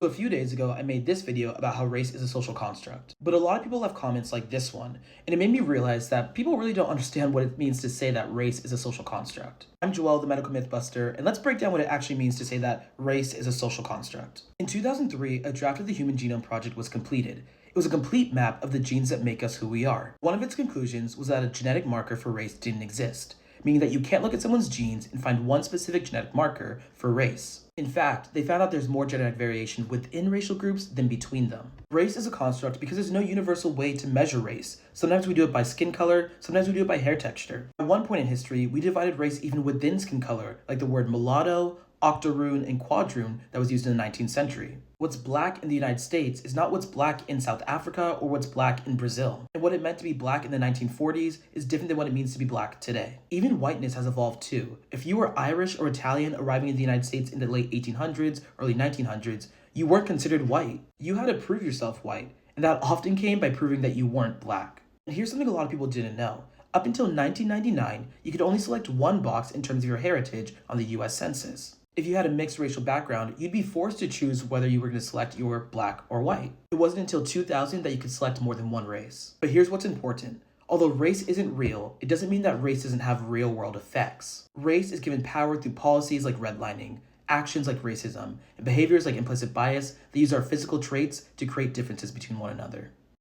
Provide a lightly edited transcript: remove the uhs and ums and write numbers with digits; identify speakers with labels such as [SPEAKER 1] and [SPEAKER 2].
[SPEAKER 1] So a few days ago, I made this video about how race is a social construct. But a lot of people left comments like this one, and it made me realize that people really don't understand what it means to say that race is a social construct. I'm Joel, the medical mythbuster, and let's break down what it actually means to say that race is a social construct. In 2003, a draft of the Human Genome Project was completed. It was a complete map of the genes that make us who we are. One of its conclusions was that a genetic marker for race didn't exist, meaning that you can't look at someone's genes and find one specific genetic marker for race. In fact, they found out there's more genetic variation within racial groups than between them. Race is a construct because there's no universal way to measure race. Sometimes we do it by skin color, sometimes we do it by hair texture. At one point in history, we divided race even within skin color, like the word mulatto, octoroon, and quadroon that was used in the 19th century. What's black in the United States is not what's black in South Africa or what's black in Brazil. And what it meant to be black in the 1940s is different than what it means to be black today. Even whiteness has evolved too. If you were Irish or Italian arriving in the United States in the late 1800s, early 1900s, you weren't considered white. You had to prove yourself white, and that often came by proving that you weren't black. And here's something a lot of people didn't know. Up until 1999, you could only select one box in terms of your heritage on the US Census. If you had a mixed racial background, you'd be forced to choose whether you were going to select you were black or white. It wasn't until 2000 that you could select more than one race. But here's what's important. Although race isn't real, it doesn't mean that race doesn't have real-world effects. Race is given power through policies like redlining, actions like racism, and behaviors like implicit bias that use our physical traits to create differences between one another.